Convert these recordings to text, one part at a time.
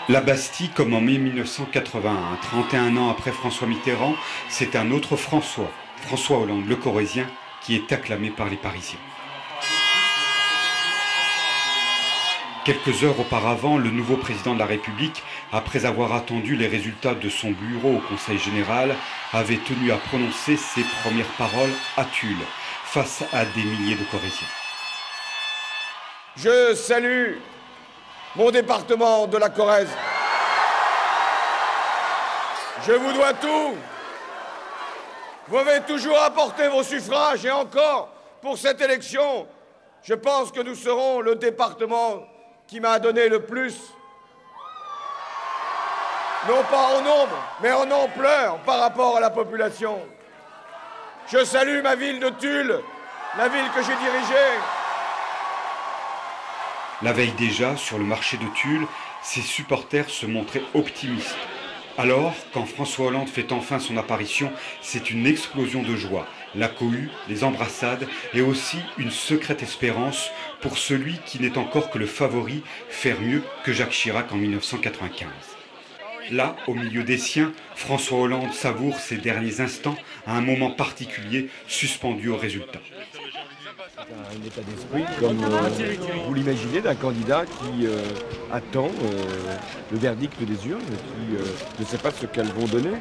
La Bastille, comme en mai 1981, 31 ans après François Mitterrand, c'est un autre François, François Hollande, le Corrézien, qui est acclamé par les Parisiens. Quelques heures auparavant, le nouveau président de la République, après avoir attendu les résultats de son bureau au Conseil général, avait tenu à prononcer ses premières paroles à Tulle, face à des milliers de Corréziens. Je salue mon département de la Corrèze. Je vous dois tout. Vous avez toujours apporté vos suffrages et encore, pour cette élection, je pense que nous serons le département qui m'a donné le plus. Non pas en nombre, mais en ampleur par rapport à la population. Je salue ma ville de Tulle, la ville que j'ai dirigée. La veille déjà, sur le marché de Tulle, ses supporters se montraient optimistes. Alors, quand François Hollande fait enfin son apparition, c'est une explosion de joie. La cohue, les embrassades et aussi une secrète espérance pour celui qui n'est encore que le favori, faire mieux que Jacques Chirac en 1995. Là, au milieu des siens, François Hollande savoure ses derniers instants à un moment particulier suspendu au résultat. Un état d'esprit comme vous l'imaginez d'un candidat qui attend le verdict des urnes, qui ne sait pas ce qu'elles vont donner.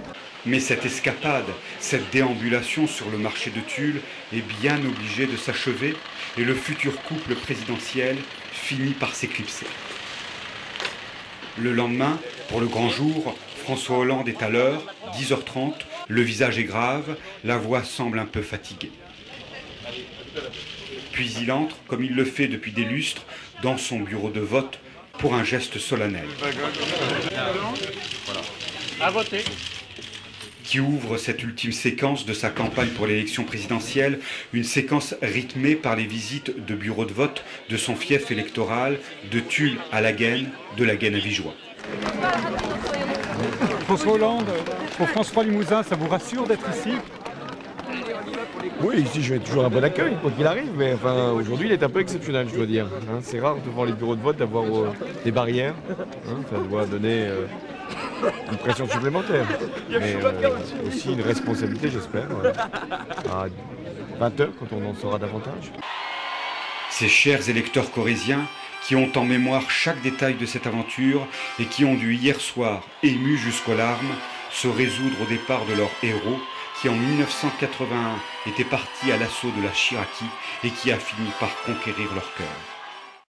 Mais cette escapade, cette déambulation sur le marché de Tulle est bien obligée de s'achever et le futur couple présidentiel finit par s'éclipser. Le lendemain, pour le grand jour, François Hollande est à l'heure, 10h30, le visage est grave, la voix semble un peu fatiguée. Puis il entre, comme il le fait depuis des lustres, dans son bureau de vote pour un geste solennel. À voter. Qui ouvre cette ultime séquence de sa campagne pour l'élection présidentielle, une séquence rythmée par les visites de bureaux de vote de son fief électoral, de Tulle à Laguenne, de Laguenne à Vigeois. François Hollande, pour François Limousin, ça vous rassure d'être ici? Oui, ici je vais toujours un bon accueil, quoi qu'il arrive, mais enfin, aujourd'hui il est un peu exceptionnel, je dois dire. Hein, c'est rare devant les bureaux de vote d'avoir des barrières, hein, ça doit donner une pression supplémentaire, mais aussi une responsabilité, j'espère, à 20h quand on en saura davantage. Ces chers électeurs corréziens qui ont en mémoire chaque détail de cette aventure et qui ont dû hier soir, émus jusqu'aux larmes, se résoudre au départ de leur héros qui en 1981 était parti à l'assaut de la Chiraquie et qui a fini par conquérir leur cœur.